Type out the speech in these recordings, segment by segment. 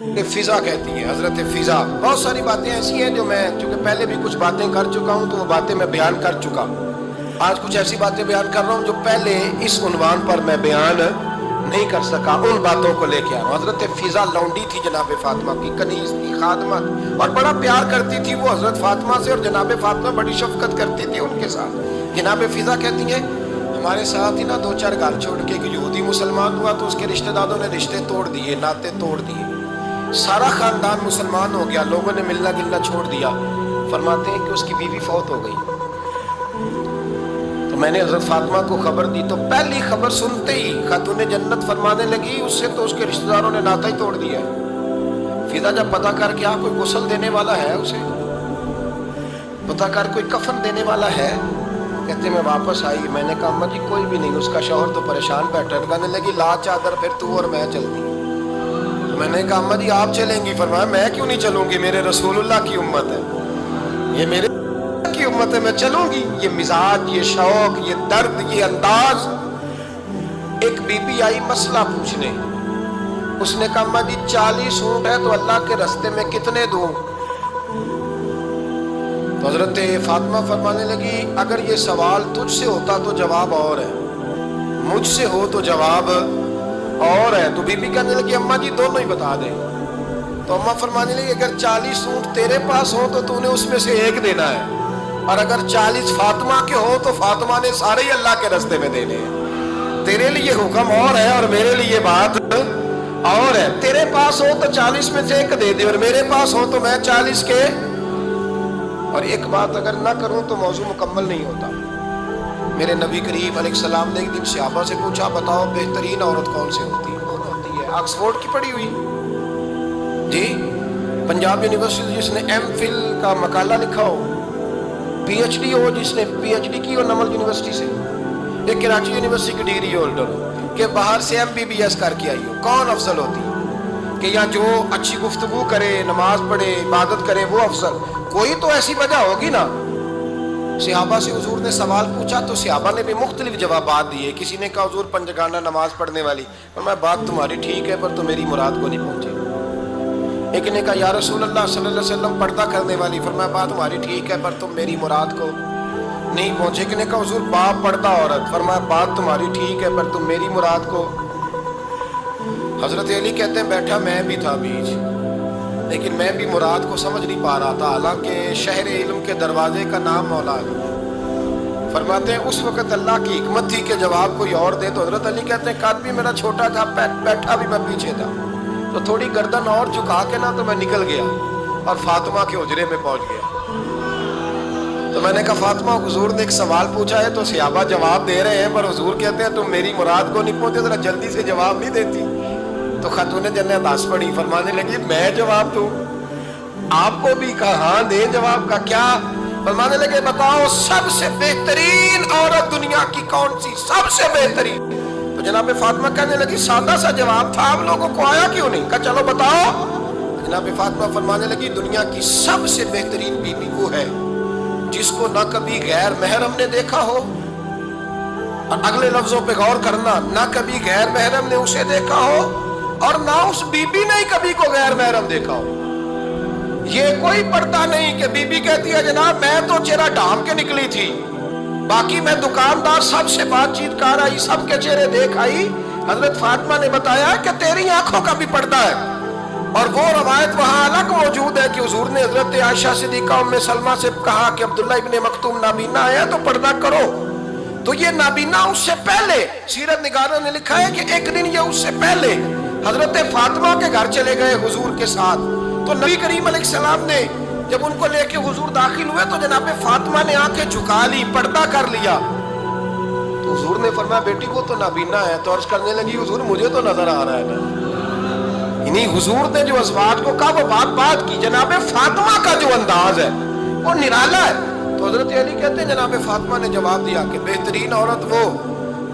فضا کہتی ہیں، حضرت فضا۔ بہت ساری باتیں ایسی ہیں جو میں چونکہ پہلے بھی کچھ باتیں کر چکا ہوں تو وہ باتیں میں بیان کر چکا، آج کچھ ایسی باتیں بیان کر رہا ہوں جو پہلے اس عنوان پر میں بیان نہیں کر سکا، ان باتوں کو لے کے آ رہا ہوں۔ حضرت فضا لونڈی تھی جناب فاطمہ کی، کنیز تھی، خادمہ تھی، اور بڑا پیار کرتی تھی وہ حضرت فاطمہ سے، اور جناب فاطمہ بڑی شفقت کرتی تھی ان کے ساتھ۔ جناب فضا کہتی ہیں ہمارے ساتھ ہی نا دو چار گھر چھوڑ کے ایک یہودی مسلمان ہوا تو اس کے رشتہ داروں نے رشتے توڑ دیے، ناطے توڑ دیے، سارا خاندان مسلمان ہو گیا، لوگوں نے ملنا جلنا چھوڑ دیا۔ فرماتے ہیں کہ اس کی بیوی فوت ہو گئی، تو میں نے حضرت فاطمہ کو خبر دی تو پہلی خبر سنتے ہی خاتون جنت فرمانے لگی اس سے تو اس کے رشتہ داروں نے ناطا ہی توڑ دیا ہے۔ فضا جب پتہ کر کے کوئی غسل دینے والا ہے، اسے پتہ کر کوئی کفن دینے والا ہے، کہتے میں واپس آئی، میں نے کہا اماں جی کوئی بھی نہیں، اس کا شوہر تو پریشان بیٹھا ہے۔ کہنے لگی لا چادر پھر تو اور میں چلتی۔ میں نے کہا اماں جی آپ چلیں گی؟ فرمایا میں کیوں نہیں چلوں گی، میرے رسول اللہ کی امت ہے، یہ میرے کی امت ہے، میں چلوں گی۔ یہ مزاج، یہ شوق، یہ درد، یہ انداز۔ ایک بی بی آئی مسئلہ پوچھنے، اس نے کہا اماں جی 40 اونٹ ہے تو اللہ کے رستے میں کتنے دوں؟ تو حضرت فاطمہ فرمانے لگی اگر یہ سوال تجھ سے ہوتا تو جواب اور ہے، مجھ سے ہو تو جواب اور ہے۔ تو بی بی کہنے لگی اماں جی دونوں ہی بتا دیں۔ تو اماں فرمانے لگی اگر 40 اونٹ تیرے پاس ہو تو تو نے اس میں سے ایک دینا ہے، اور اگر 40 فاطمہ کے ہو تو فاطمہ نے سارے ہی اللہ کے رستے میں دینے ہیں۔ تیرے لیے حکم اور ہے اور میرے لیے بات اور ہے۔ تیرے پاس ہو تو 40 میں سے ایک دے دے، اور میرے پاس ہو تو میں 40 کے، اور ایک بات اگر نہ کروں تو موضوع مکمل نہیں ہوتا۔ میرے نبی کریم علیہ السلام نے ایک دن صحابہ سے پوچھا بتاؤ بہترین عورت کون سے ہوتی ہے؟ کون ہوتی ہے؟ آکسفورڈ کی پڑھی ہوئی جی، پنجاب یونیورسٹی جس نے ایم فل کا مقالہ لکھا ہو، پی ایچ ڈی ہو جس نے پی ایچ ڈی کی ہو نمل یونیورسٹی سے، ایک کراچی یونیورسٹی کی ڈگری ہولڈر ہو کہ باہر سے ایم بی بی ایس کر کے آئی ہو، کون افضل ہوتی ہے؟ کہ یا جو اچھی گفتگو کرے، نماز پڑھے، عبادت کرے وہ افضل؟ کوئی تو ایسی وجہ ہوگی نا۔ صحابہ سے حضور نے سوال پوچھا تو صحابہ نے بھی مختلف جوابات دیے۔ کسی نے کہا حضور پنجگانہ نماز پڑھنے والی، فرمایا بات تمہاری ٹھیک ہے پر تو میری مراد کو نہیں پہنچی۔ ایک نے کہا یا رسول اللہ صلی اللہ علیہ وسلم پردہ کرنے والی، فرمایا بات تمہاری ٹھیک ہے پر تم میری مراد کو نہیں پہنچے۔ ایک نے کہا حضور باپ پردہ عورت، فرمایا بات تمہاری ٹھیک ہے پر تم میری مراد کو۔ حضرت علی کہتے ہیں بیٹھا میں بھی تھا بیچ، لیکن میں بھی مراد کو سمجھ نہیں پا رہا تھا، حالانکہ شہر علم کے دروازے کا نام مولا علی۔ فرماتے ہیں اس وقت اللہ کی حکمت تھی کہ جواب کوئی اور دے، تو حضرت علی کہتے ہیں قد بھی میرا چھوٹا تھا، بیٹھا بھی میں پیچھے تھا، تو تھوڑی گردن اور جھکا کے نا تو میں نکل گیا اور فاطمہ کے حجرے میں پہنچ گیا۔ تو میں نے کہا فاطمہ حضور نے ایک سوال پوچھا ہے تو صحابہ جواب دے رہے ہیں پر حضور کہتے ہیں تم میری مراد کو نہیں پہنچے، ذرا جلدی سے جواب نہیں دیتی؟ تو خاتون جنت ہنس پڑی، فرمانے لگی میں جواب دوں؟ آپ کو بھی کہا ہاں دے جواب کا کیا؟ فرمانے لگے بتاؤ سب سے بہترین عورت دنیا کی کون سی، سب سے بہترین؟ تو جناب فاطمہ کہنے لگی سادہ سا جواب تھا، آپ لوگوں کو آیا کیوں نہیں؟ کہا چلو بتاؤ۔ جناب فاطمہ فرمانے لگی دنیا کی سب سے بہترین بیوی وہ ہے جس کو نہ کبھی غیر محرم نے دیکھا ہو، اور اگلے لفظوں پہ غور کرنا، نہ کبھی غیر محرم نے اسے دیکھا ہو اور نہ اس بی بی نے کبھی کو غیر محرم دیکھا ہو۔ یہ کوئی پردہ نہیں کہ بی بی کہتی ہے جناب میں تو چہرہ ڈھام کے نکلی تھی، باقی میں دکاندار سب سے بات چیت کر آئی، سب کے چہرے دیکھ آئی۔ حضرت فاطمہ نے بتایا کہ تیری آنکھوں کا بھی پردہ ہے، اور وہ روایت وہاں الگ موجود ہے کہ حضور نے حضرت عائشہ صدیقہ ام سلمہ سے کہا کہ عبداللہ ابن مکتوم نابینا ہے تو پردہ کرو، تو یہ نابینا اس سے پہلے سیرت نگاروں نے لکھا ہے کہ ایک دن یہ اس سے پہلے حضرت فاطمہ کے گھر چلے گئے حضور کے ساتھ، تو نبی کریم علیہ السلام نے جب ان کو لے کے حضور داخل ہوئے تو جناب فاطمہ نے آنکھیں جھکا لی، پردہ کر لیا۔ تو حضور نے فرمایا بیٹی وہ تو نابینا ہے، تو عرض کرنے لگی حضور مجھے تو نظر آ رہا ہے نا۔ یعنی حضور نے جو ازواج کو کہا وہ بات کی، جناب فاطمہ کا جو انداز ہے وہ نرالا ہے۔ تو حضرت علی کہتے ہیں جناب فاطمہ نے جواب دیا کہ بہترین عورت وہ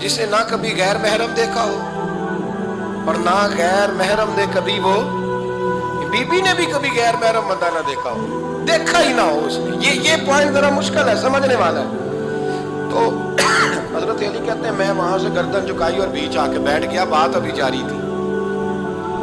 جسے نہ کبھی غیر محرم دیکھا ہو اور نہ غیر محرم نے کبھی، وہ بی بی نے بھی کبھی غیر محرم بندہ نہ دیکھا ہو، دیکھا ہی نہ ہو اس نے۔ یہ پوائنٹ ذرا مشکل ہے سمجھنے والا ہے۔ تو حضرت علی کہتے ہیں میں وہاں سے گردن جھکائی اور بیچ آ کے بیٹھ گیا، بات ابھی جاری تھی۔